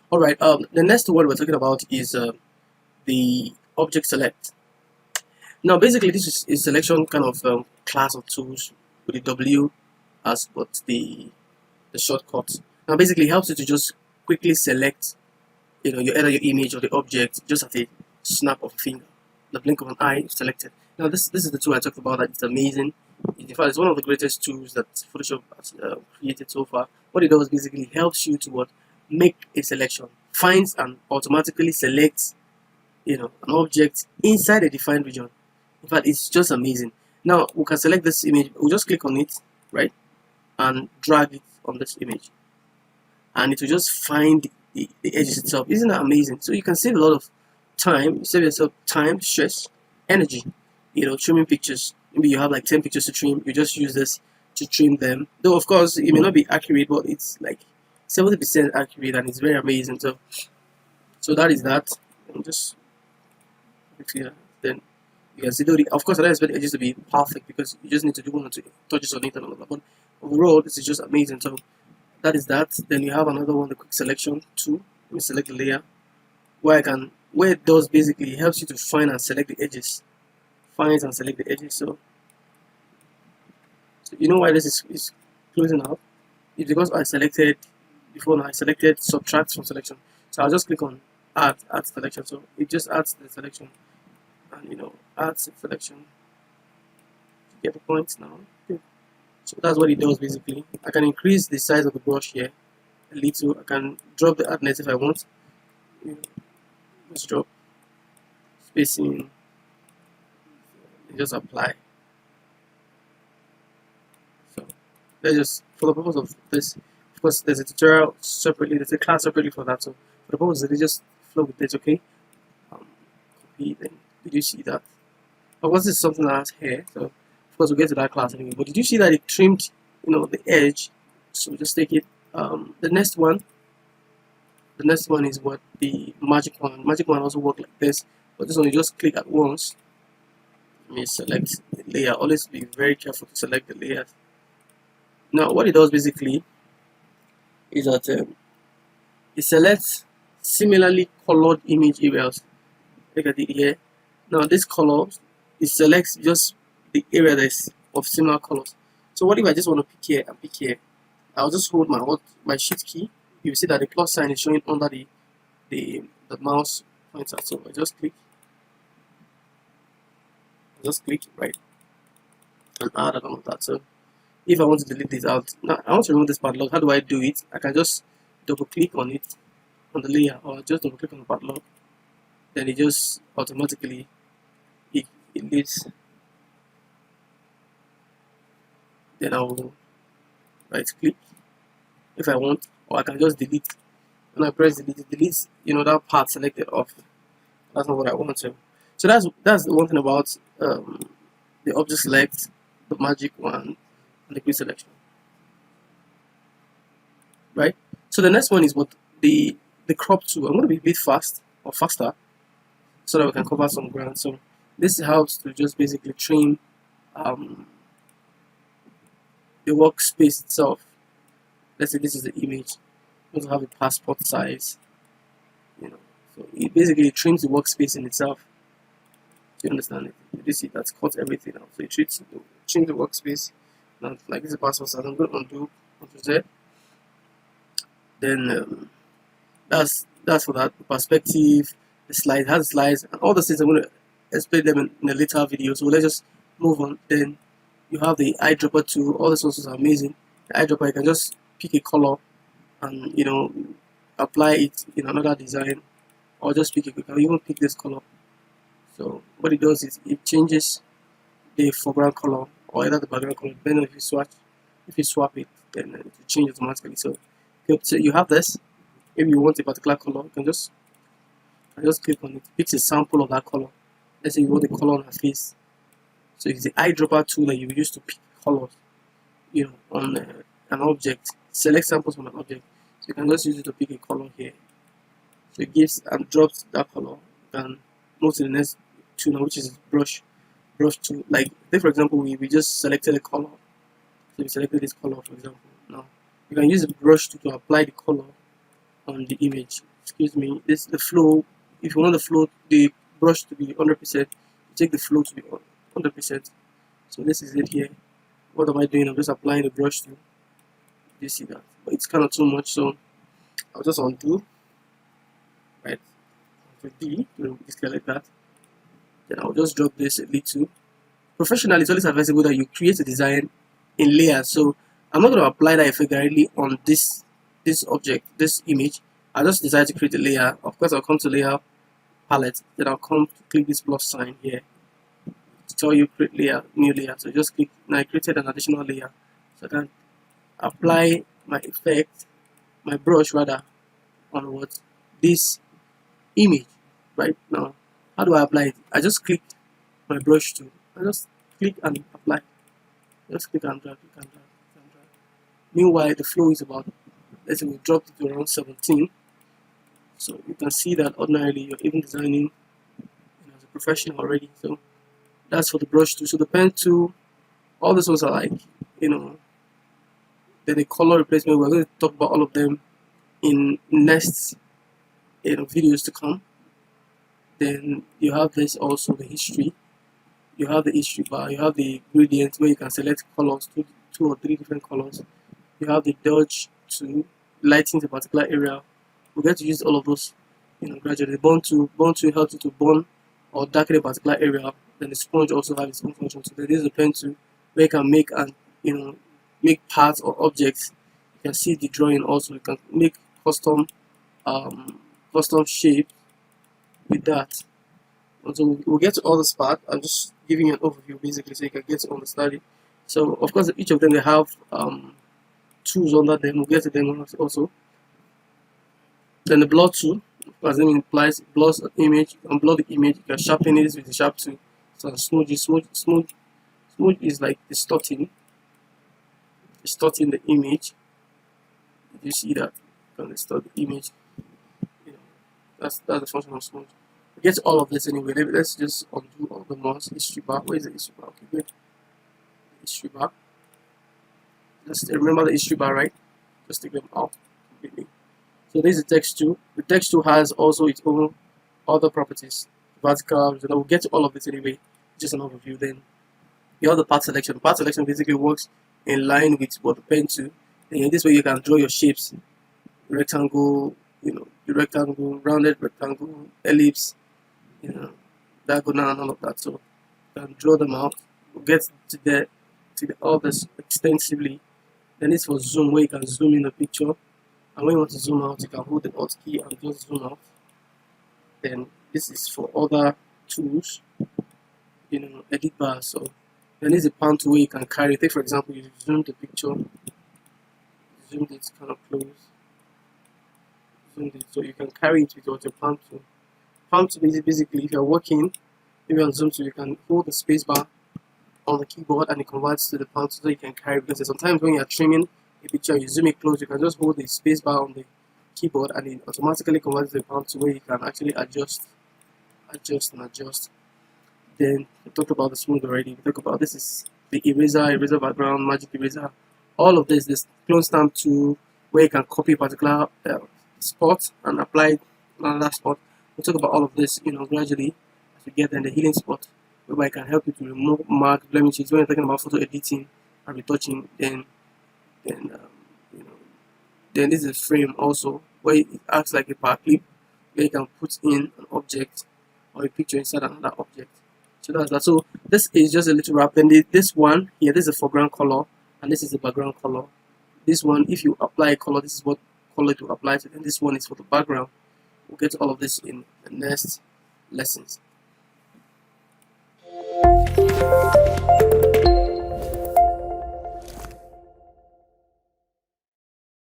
All right. The next one we're talking about is the object select. Now, basically, this is a selection kind of class of tools with the W as but the shortcut. Now, basically, it helps you to just quickly select, either your image or the object just at a snap of a finger, the blink of an eye, selected. Now, this is the tool I talked about. That it's amazing. In fact, it's one of the greatest tools that Photoshop has created so far. What it does basically helps you to make a selection, finds and automatically selects an object inside a defined region. In fact, it's just amazing. Now we can select this image. We'll just click on it, right, and drag it on this image, and it will just find the edges itself. Isn't that amazing? So you can save a lot of time. Save yourself time, stress, energy. Trimming pictures. Maybe you have like 10 pictures to trim. You just use this to trim them. Though of course it may not be accurate, but it's like 70% accurate, and it's very amazing. So that is that. And just then you can see of course I don't expect edges to be perfect because you just need to do one or two touches on it and all of that. But overall, this is just amazing. So that is that. Then you have another one, the quick selection tool. Let me select the layer where it does basically helps you to find and select the edges. Finds and select the edges. So you know why this is closing out? It's because I selected before. Now I selected subtract from selection. So I'll just click on add selection. So it just adds the selection, and adds the selection. You get the point now. Okay. So that's what it does basically. I can increase the size of the brush here a little. I can drop the hardness if I want. Just drop spacing. Just apply. So let's just, for the purpose of this, of course there's a tutorial separately, there's a class separately for that. So for the purpose of it, just flow with it, okay? Copy. Then did you see that? Of course, this is something that's here. So of course we'll get to that class anyway. But did you see that it trimmed, the edge? So just take it. The next one is what the magic one. Magic one also works like this, but this one you just click at once. Let me select the layer. Always be very careful to select the layers. Now what it does basically is that it selects similarly colored image areas. Look at it here. Now this color, it selects just the area that's of similar colors. So what if I just want to pick here and pick here? I'll just hold my shift key. You will see that the plus sign is showing under the mouse pointer. So I just click right and add and all of that. So if I want to delete this out, now I want to remove this padlock. How do I do it? I can just double click on it on the layer, or just double click on the padlock. Then it just automatically it leaves. Then I will right click if I want, or I can just delete. When I press delete, it deletes that part selected off. That's not what I want to. So that's the one thing about the object select, the magic one, and the quick selection. Right. So the next one is what the crop tool. I'm going to be a bit faster, so that we can cover some ground. So this helps to just basically trim the workspace itself. Let's say this is the image. You want to have a passport size. So it basically trims the workspace in itself. Do you understand it? You see that's cut everything out. So it trims the workspace. Now, like this is a passport size. I'm going to undo Z. Then that's for that. The perspective, the slide has slides, and all the things. I'm going to explain them in a later video. So let's just move on. Then you have the eyedropper tool. All the sources are amazing. The eyedropper, you can just pick a color and apply it in another design, or just pick it. You can even pick this color. So what it does is it changes the foreground color or either the background color. Depending if you swap it, then it will change automatically. So you have this. Maybe you want a particular color, you can just click on it. Pick a sample of that color. Let's say you want the color on her face. So it's the eyedropper tool that you use to pick colors, on an object. Select samples from an object. So you can just use it to pick a color here. So it gives and drops that color. You can move to the next tool now, which is brush tool. Like, say for example, we just selected a color. So we selected this color, for example. Now you can use the brush tool to apply the color on the image. excuse me, this the flow. If you want the brush to be 100%, you take the flow to be 100%. So this is it here. What am I doing? I'm just applying the brush to. You see that, but it's kind of too much, so I'll just undo. Right, Ctrl D to disconnect that. Then I'll just drop this a little. Professionally, it's always advisable that you create a design in layers. So I'm not going to apply that effect directly on this object, this image. I just decide to create a layer. Of course, I'll come to layer palette. Then I'll come to click this plus sign here to tell you create layer, new layer. So just click. Now I created an additional layer, so I can apply my effect, my brush rather, on what this image. Right now, how do I apply it? I just click my brush tool. I just click and apply. Just click and drag, click and drag, click and drag. Meanwhile, the flow is about, let's say we dropped it to around 17. So you can see that ordinarily you're even designing as a professional already. So that's for the brush tool. So the pen tool, all these ones are like, then the color replacement. We're going to talk about all of them in next videos to come. Then you have this also, the history. You have the history bar, you have the gradient where you can select colors, two or three different colors. You have the dodge to lighten the particular area. We get to use all of those gradually. The burn tool helps you to burn or darken a particular area. Then the sponge also has its own function. So there is a pen tool where you can make and make parts or objects. You can see the drawing also. You can make custom shape with that. So we'll get to all this part. I'm just giving you an overview basically so you can get to understand it. So of course each of them they have tools under them. We'll get to them also. Then the blur tool, as the name implies, blurs the image. You can blur the image. You can sharpen it with the sharp tool. So smooth is like distorting the image. Did you see that? You can distort the image. That's the function of smooth. We get all of this anyway. Let's just undo all the ones. History bar. Where is the history bar? Okay, good. History bar. Just remember the history bar, right? Just take them out completely. So this is the text tool. The text tool has also its own other properties. Vertical. We'll get to all of this anyway. Just an overview. Then you have the part selection. Part selection basically works in line with what the pen tool. And in this way you can draw your shapes. Rectangle, the rectangle, rounded rectangle, ellipse, diagonal and all of that. So you can draw them out. We'll get to all this extensively. Then it's for zoom, where you can zoom in the picture. And when you want to zoom out, you can hold the Alt key and just zoom out. Then this is for other tools, edit bar. So then there's a pan tool where you can carry. Take for example, you zoom the picture, zoom it kind of close. So you can carry it with your palm tool. Palm tool is basically if you're working, maybe on zoom tool, you can hold the space bar on the keyboard and it converts to the palm tool so you can carry. Because sometimes when you're trimming a picture, you zoom it close, you can just hold the space bar on the keyboard and it automatically converts to the palm tool where you can actually adjust. Then we talked about the smooth already. We talked about this is the eraser background, magic eraser. All of this clone stamp tool where you can copy a particular spot and apply another spot. We'll talk about all of this, gradually as we get in the healing spot, whereby I can help you to remove mark blemishes. When you're talking about photo editing and retouching, then this is a frame also where it acts like a power clip, where you can put in an object or a picture inside another object. So that's that. So this is just a little wrap. Then this one here, this is the foreground color, and this is the background color. This one, if you apply a color, this is what color to apply to, and this one is for the background. We'll get to all of this in the next lessons.